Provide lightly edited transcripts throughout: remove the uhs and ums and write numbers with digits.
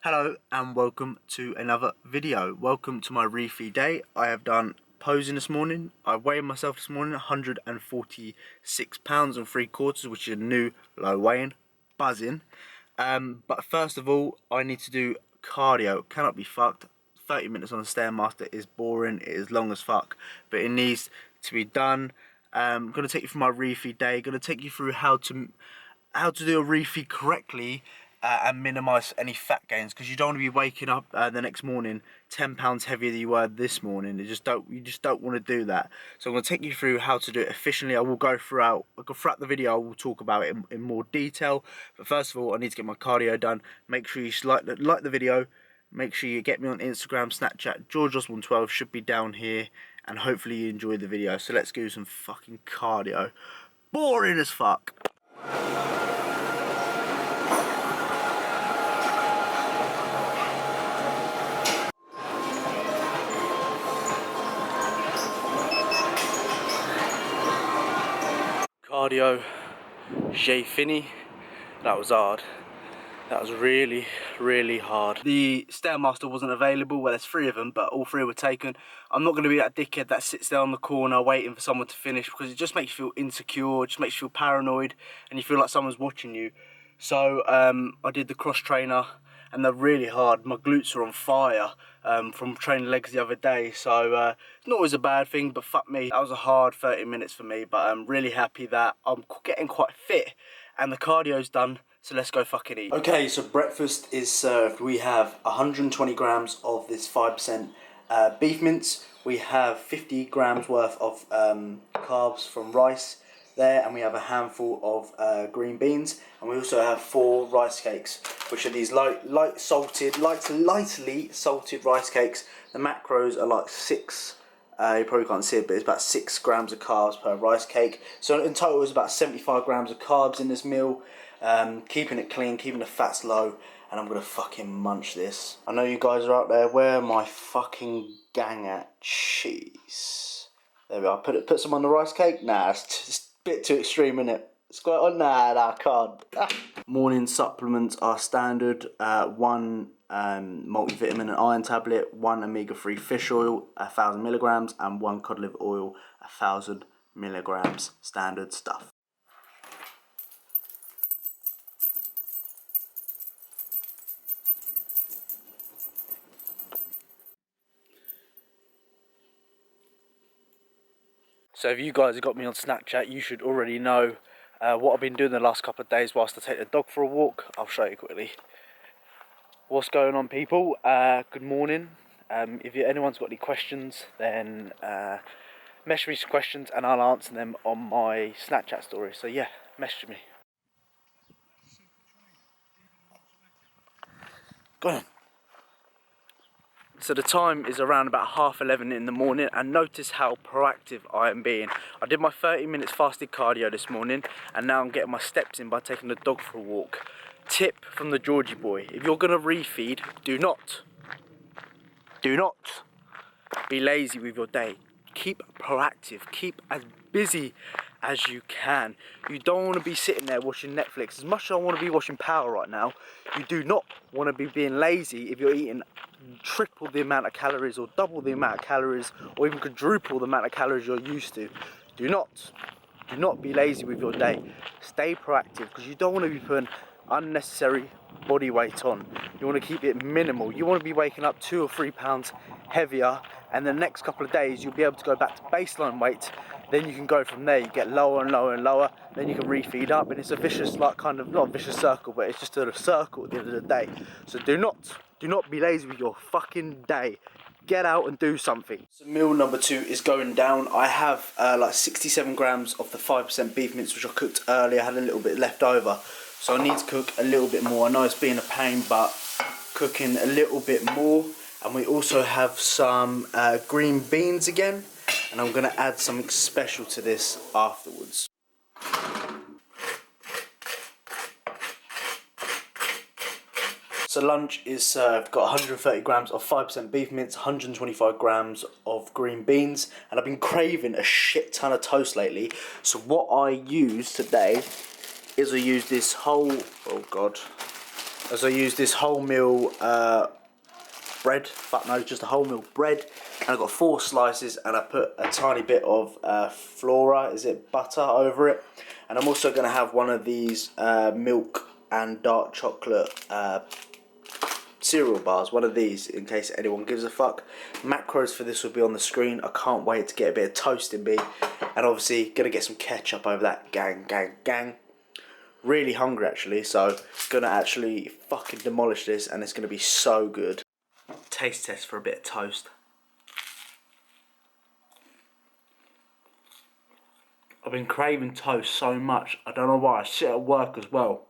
Hello and welcome to another video. Welcome to my refeed day. I have done posing this morning. I weighed myself this morning 146 pounds and 3/4, which is a new low weigh-in. Buzzing. But first of all, I need to do cardio. Cannot be fucked. 30 minutes on the Stairmaster is boring. It is long as fuck, but it needs to be done. I'm going to take you through my refeed day. Going to take you through how to do a refeed correctly and minimise any fat gains, because you don't want to be waking up the next morning 10 pounds heavier than you were this morning. You just don't want to do that. So I'm going to take you through how to do it efficiently. I will go throughout the video. I will talk about it in more detail. But first of all, I need to get my cardio done. Make sure you like the video. Make sure you get me on Instagram, Snapchat. George Osborne 12 should be down here, and hopefully you enjoyed the video. So let's do some fucking cardio. Boring as fuck. Cardio, j'ai fini. That was hard. That was really hard. The Stairmaster wasn't available. Well, there's 3 of them, but all 3 were taken. I'm not going to be that dickhead that sits there on the corner waiting for someone to finish, because it just makes you feel insecure, it just makes you feel paranoid, and you feel like someone's watching you. So I did the cross trainer, and they're really hard. My glutes are on fire from training legs the other day, so it's not always a bad thing, but fuck me, that was a hard 30 minutes for me. But I'm really happy that I'm getting quite fit and the cardio's done, so let's go fucking eat. Okay, so breakfast is served. We have 120 grams of this 5% beef mince. We have 50 grams worth of carbs from rice there, and we have a handful of green beans, and we also have 4 rice cakes, which are these lightly salted rice cakes. The macros are like 6. You probably can't see it, but it's about 6 grams of carbs per rice cake. So in total, it's about 75 grams of carbs in this meal. Keeping it clean, keeping the fats low, and I'm gonna fucking munch this. I know you guys are out there. Where my fucking gang at? Jeez. There we are. Put some on the rice cake. Nah, it's a bit too extreme, innit? It's quite on. Nah, I can't. Morning supplements are standard. 1 multivitamin and iron tablet, 1 omega-3 fish oil, 1,000 milligrams, and 1 cod liver oil, 1,000 milligrams. Standard stuff. So if you guys have got me on Snapchat, you should already know what I've been doing the last couple of days whilst I take the dog for a walk. I'll show you quickly. What's going on, people? Good morning. If anyone's got any questions, then message me some questions and I'll answer them on my Snapchat story. So yeah, message me. Go on. So the time is around about 11:30 in the morning, and notice how proactive I am being. I did my 30 minutes fasted cardio this morning, and now I'm getting my steps in by taking the dog for a walk. Tip from the Georgie boy: if you're gonna refeed, do not be lazy with your day. Keep proactive, keep as busy as you can. You don't want to be sitting there watching Netflix. As much as I want to be watching Power right now, you do not want to be being lazy if you're eating triple the amount of calories, or double the amount of calories, or even quadruple the amount of calories you're used to. Do not be lazy with your day. Stay proactive, because you don't want to be putting unnecessary body weight on. You want to keep it minimal. You want to be waking up 2 or 3 pounds heavier, and the next couple of days you'll be able to go back to baseline weight. Then you can go from there. You get lower and lower and lower, then you can refeed up, and it's a vicious, like, kind of, not a vicious circle, but it's just a circle at the end of the day. So do not be lazy with your fucking day. Get out and do something. So meal number 2 is going down. I have like 67 grams of the 5% beef mince, which I cooked earlier. I had a little bit left over, so I need to cook a little bit more. I know it's been a pain, but cooking a little bit more. And we also have some green beans again, and I'm going to add something special to this afterwards. So lunch is served. Got 130 grams of 5% beef mince, 125 grams of green beans, and I've been craving a shit ton of toast lately. So what I use today is I use this whole, oh god, as I use this wholemeal bread, fuck no, just a wholemeal bread, and I've got 4 slices, and I put a tiny bit of flora, is it butter, over it, and I'm also going to have one of these milk and dark chocolate cereal bars, one of these, in case anyone gives a fuck. Macros for this will be on the screen. I can't wait to get a bit of toast in me, and obviously gonna get some ketchup over that. Gang. Really hungry actually, so gonna actually fucking demolish this, and it's gonna be so good. Taste test for a bit of toast. I've been craving toast so much, I don't know why. I sit at work as well,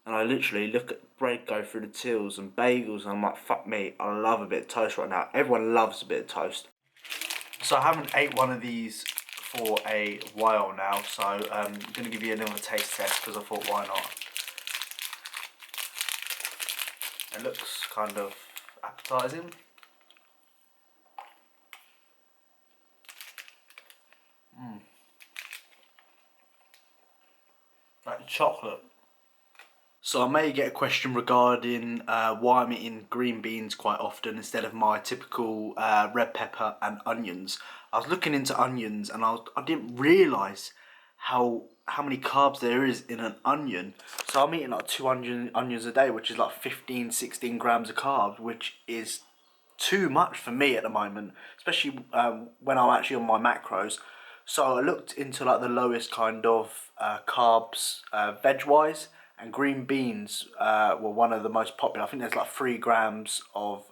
and I literally look at bread go through the tills and bagels, and I'm like, fuck me, I love a bit of toast right now. Everyone loves a bit of toast. So I haven't ate one of these for a while now, so I'm going to give you a little taste test, because I thought, why not? It looks kind of appetizing. Like chocolate. So I may get a question regarding why I'm eating green beans quite often instead of my typical red pepper and onions. I was looking into onions, and I didn't realise how many carbs there is in an onion. So I'm eating like 200 onions a day, which is like 15-16 grams of carbs, which is too much for me at the moment, especially when I'm actually on my macros. So I looked into like the lowest kind of carbs veg wise, and green beans were one of the most popular. I think there's like 3 grams of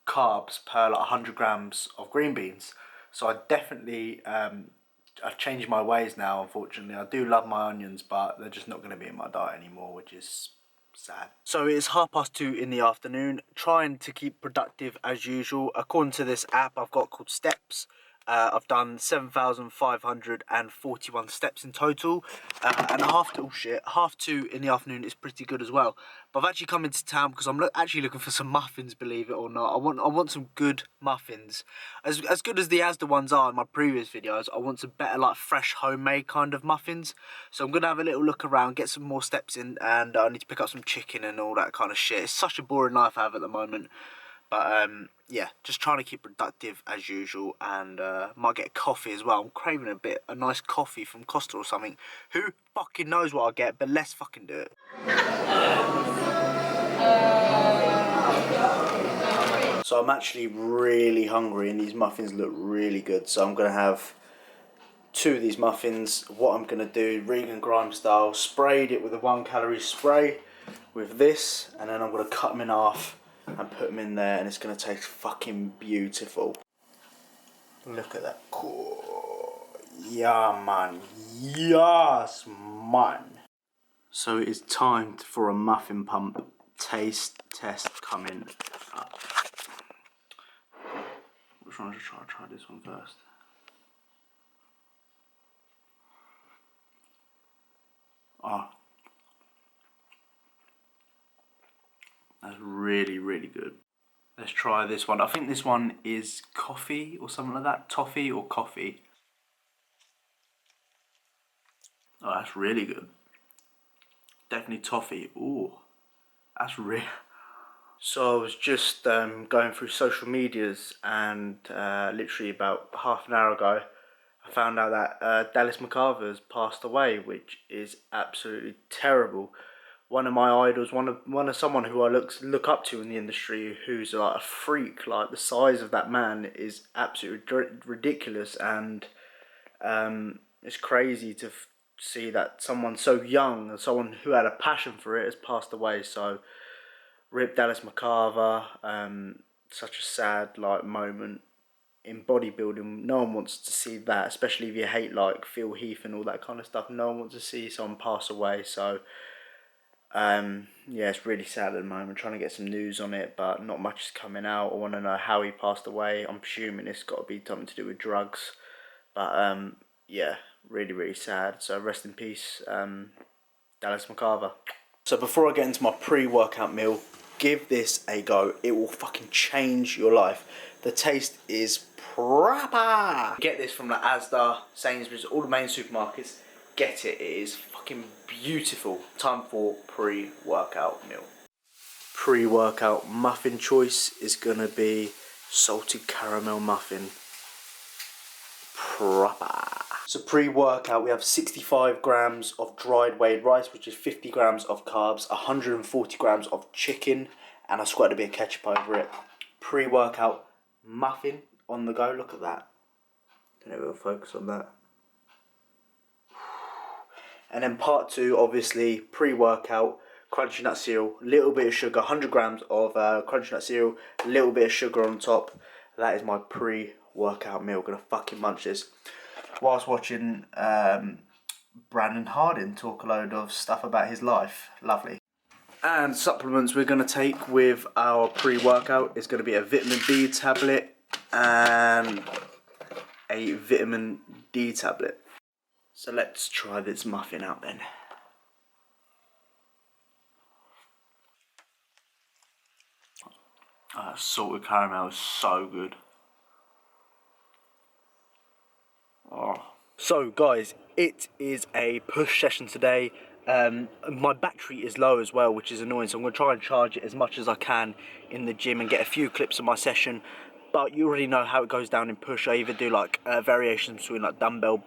carbs per like 100 grams of green beans. So I definitely I've changed my ways now, unfortunately. I do love my onions, but they're just not going to be in my diet anymore, which is sad. So it's 2:30 in the afternoon, trying to keep productive as usual. According to this app I've got called Steps, I've done 7,541 steps in total, and half two in the afternoon is pretty good as well. But I've actually come into town because I'm actually looking for some muffins, believe it or not. I want some good muffins, as good as the Asda ones are in my previous videos. I want some better, like fresh homemade kind of muffins. So I'm gonna have a little look around, get some more steps in, and I need to pick up some chicken and all that kind of shit. It's such a boring life I have at the moment. But yeah, just trying to keep productive as usual, and might get a coffee as well. I'm craving a nice coffee from Costa or something. Who fucking knows what I'll get, but let's fucking do it. So I'm actually really hungry, and these muffins look really good. So I'm gonna have 2 of these muffins. What I'm gonna do, Regan Grimes style, sprayed it with a 1-calorie spray with this, and then I'm gonna cut them in half and put them in there, and it's going to taste fucking beautiful. Look at that. Cool. Yeah, man. Yes, man. So it is time for a muffin pump taste test coming up. Which one should I try this one first? Oh. That's really, really good. Let's try this one. I think this one is coffee or something like that. Toffee or coffee. Oh, that's really good. Definitely toffee. Ooh, that's real. So I was just going through social medias, and literally about half an hour ago, I found out that Dallas McCarver has passed away, which is absolutely terrible. One of my idols, one of someone who I look up to in the industry, who's like a freak. Like, the size of that man is absolutely ridiculous, and it's crazy to see that someone so young and someone who had a passion for it has passed away. So rip Dallas McCarver. Such a sad like moment in bodybuilding. No one wants to see that, especially if you hate like Phil Heath and all that kind of stuff. No one wants to see someone pass away. So yeah, it's really sad at the moment. I'm trying to get some news on it, but not much is coming out. I want to know how he passed away. I'm presuming it's got to be something to do with drugs, but yeah, really, really sad. So rest in peace, Dallas McCarver. So before I get into my pre-workout meal, give this a go. It will fucking change your life. The taste is proper. Get this from like Asda, Sainsbury's, all the main supermarkets. Get it. It is fucking beautiful. Time for pre-workout meal. Pre-workout muffin choice is gonna be salted caramel muffin. Proper. So pre-workout, we have 65 grams of dried weighed rice, which is 50 grams of carbs, 140 grams of chicken, and I squirted a bit of ketchup over it. Pre-workout muffin on the go. Look at that. Don't know if we'll focus on that. And then part two, obviously, pre-workout, crunchy nut cereal, little bit of sugar, 100 grams of crunchy nut cereal, a little bit of sugar on top. That is my pre-workout meal. Gonna fucking munch this whilst watching Brandon Hardin talk a load of stuff about his life. Lovely. And supplements we're gonna take with our pre-workout is gonna be a vitamin B tablet and a vitamin D tablet. So let's try this muffin out then. Salted caramel is so good. Oh. So guys, it is a push session today. My battery is low as well, which is annoying, so I'm going to try and charge it as much as I can in the gym and get a few clips of my session. But you already know how it goes down in push. I either do like variations between like dumbbell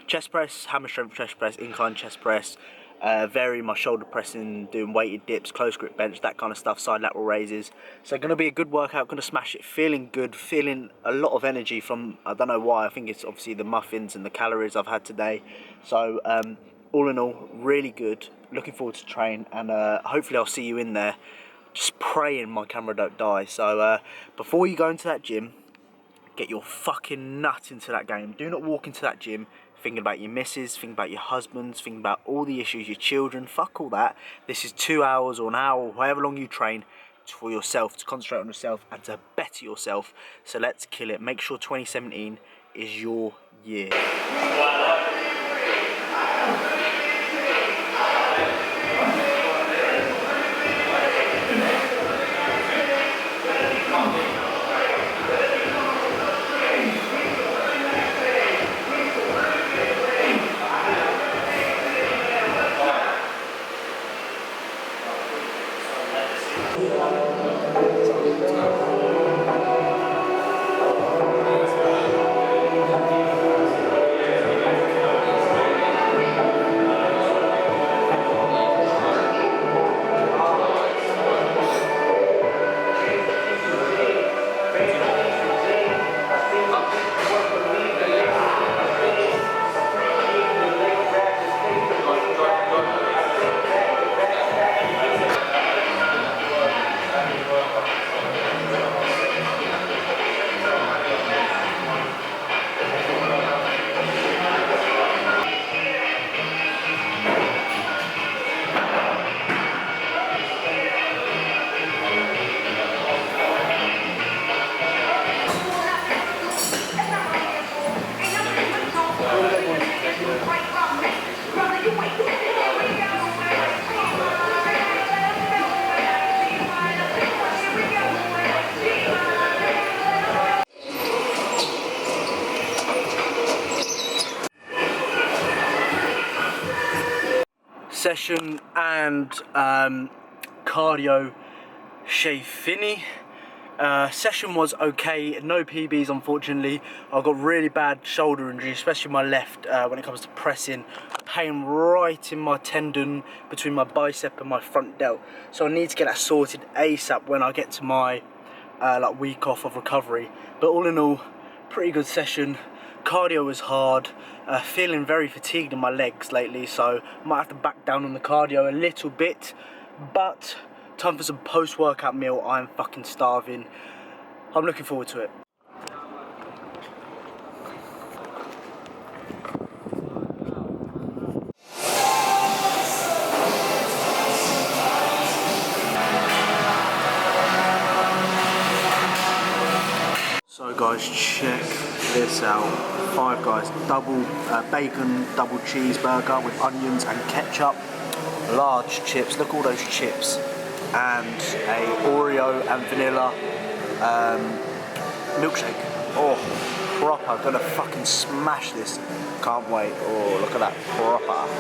chest press, hammer strength chest press, incline chest press, vary my shoulder pressing, doing weighted dips, close grip bench, that kind of stuff, side lateral raises. So going to be a good workout, going to smash it, feeling good, feeling a lot of energy from, I don't know why, I think it's obviously the muffins and the calories I've had today. So all in all, really good, looking forward to train, and hopefully I'll see you in there. Just praying my camera don't die. So before you go into that gym, get your fucking nut into that game. Do not walk into that gym thinking about your missus, thinking about your husbands, thinking about all the issues, your children. Fuck all that. This is 2 hours or an hour, however long you train. It's for yourself, to concentrate on yourself and to better yourself. So let's kill it. Make sure 2017 is your year. Session and cardio shave finny. Session was okay, no PBs unfortunately. I got really bad shoulder injury, especially my left, when it comes to pressing. Pain right in my tendon between my bicep and my front delt. So I need to get that sorted ASAP when I get to my like week off of recovery. But all in all, pretty good session. Cardio was hard, feeling very fatigued in my legs lately, so might have to back down on the cardio a little bit, but time for some post-workout meal. I'm fucking starving. I'm looking forward to it. So guys, check this out. Five Guys double bacon double cheeseburger with onions and ketchup, large chips, look at all those chips, and a Oreo and vanilla milkshake. Oh, proper, gonna fucking smash this, can't wait. Oh, look at that, proper.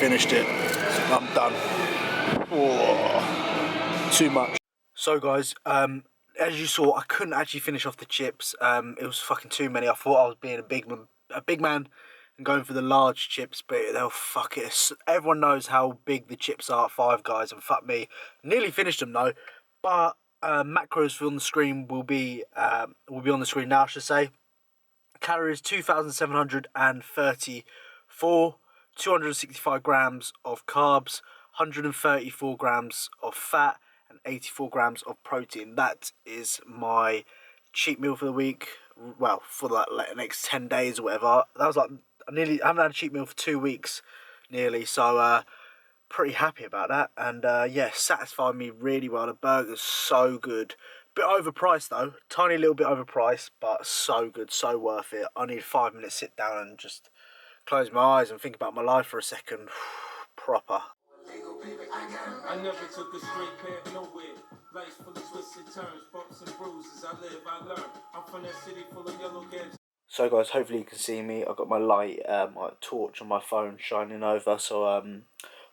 finished it. I'm done. Oh, too much. So guys, as you saw, I couldn't actually finish off the chips. It was fucking too many. I thought I was being a big man and going for the large chips, but they'll fuck it. Everyone knows how big the chips are at Five Guys, and fuck me. Nearly finished them though, but macros on the screen will be on the screen now, I should say. Calories 2,734, 265 grams of carbs, 134 grams of fat, and 84 grams of protein. That is my cheat meal for the week. Well, for the next 10 days or whatever. That was like, I haven't had a cheat meal for 2 weeks nearly, so pretty happy about that. And yeah, satisfied me really well. The burger's so good. Bit overpriced though, tiny little bit overpriced, but so good, so worth it. I need 5 minutes, sit down and just close my eyes and think about my life for a second. Proper. I never took a straight path nowhere. Life's full of twists and turns, bumps and bruises. I live, I learn. I'm from that city full of yellow cabs. So guys, hopefully you can see me. I've got my light, my torch on my phone shining over, so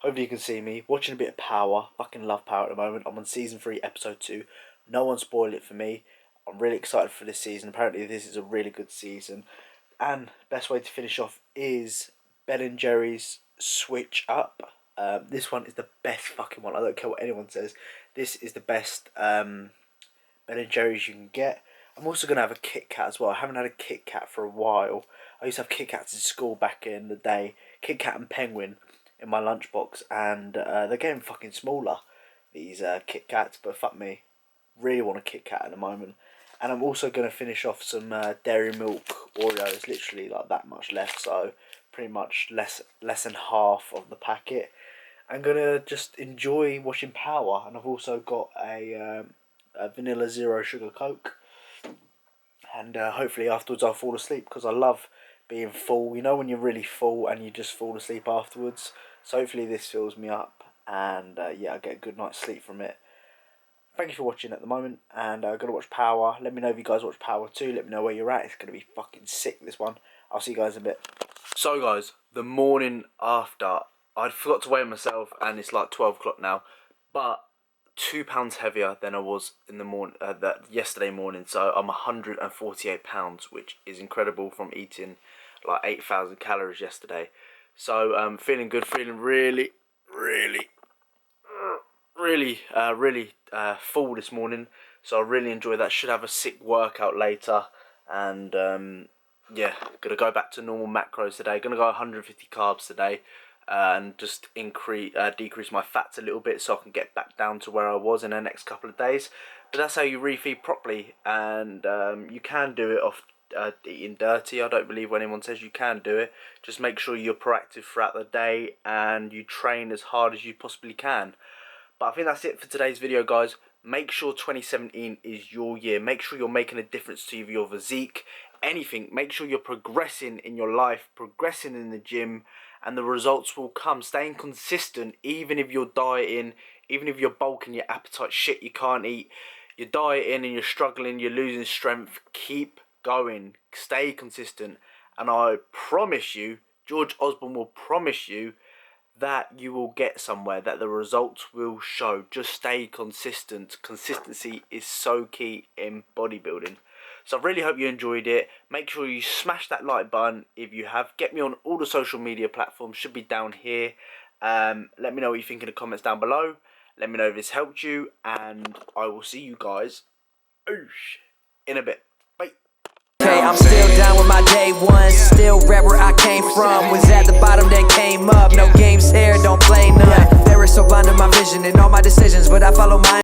hopefully you can see me. Watching a bit of Power. Fucking love Power at the moment. I'm on season 3, episode 2. No one spoiled it for me. I'm really excited for this season. Apparently this is a really good season. And best way to finish off is Ben & Jerry's Switch Up. This one is the best fucking one. I don't care what anyone says. This is the best Ben & Jerry's you can get. I'm also going to have a Kit Kat as well. I haven't had a Kit Kat for a while. I used to have Kit Kats in school back in the day. Kit Kat and Penguin in my lunchbox. And they're getting fucking smaller, these Kit Kats. But fuck me. Really want a Kit Kat at the moment. And I'm also going to finish off some Dairy Milk Oreos. Literally like that much left. So pretty much less than half of the packet. I'm going to just enjoy watching Power. And I've also got a Vanilla Zero Sugar Coke. And hopefully afterwards I'll fall asleep, because I love being full. You know when you're really full and you just fall asleep afterwards. So hopefully this fills me up. And yeah, I get a good night's sleep from it. Thank you for watching at the moment, and I'm going to watch Power. Let me know if you guys watch Power too. Let me know where you're at. It's going to be fucking sick, this one. I'll see you guys in a bit. So guys, the morning after, I forgot to weigh myself, and it's like 12 o'clock now, but 2 pounds heavier than I was in the morning, yesterday morning. So I'm 148 pounds, which is incredible from eating like 8,000 calories yesterday. So I'm feeling good, feeling really full this morning, so I really enjoy that. Should have a sick workout later, and yeah, gonna go back to normal macros today. Gonna go 150 carbs today, and just decrease my fats a little bit, so I can get back down to where I was in the next couple of days. But that's how you refeed properly, and you can do it off eating dirty. I don't believe when anyone says you can do it. Just make sure you're proactive throughout the day and you train as hard as you possibly can. But I think that's it for today's video, guys. Make sure 2017 is your year. Make sure you're making a difference to your physique, anything. Make sure you're progressing in your life, progressing in the gym, and the results will come. Staying consistent, even if you're dieting, even if you're bulking, your appetite shit, you can't eat, you're dieting and you're struggling, you're losing strength, keep going. Stay consistent. And I promise you, George Osborne will promise you, that you will get somewhere, that the results will show. Just stay consistent. Consistency is so key in bodybuilding. So I really hope you enjoyed it. Make sure you smash that like button if you have. Get me on all the social media platforms, should be down here. Let me know what you think in the comments down below. Let me know if this helped you, and I will see you guys in a bit. Okay, I'm still down with my day one. Still right where I came from. Was at the bottom, then came up. No games here, don't play none. There is so blind in my vision and all my decisions, but I follow my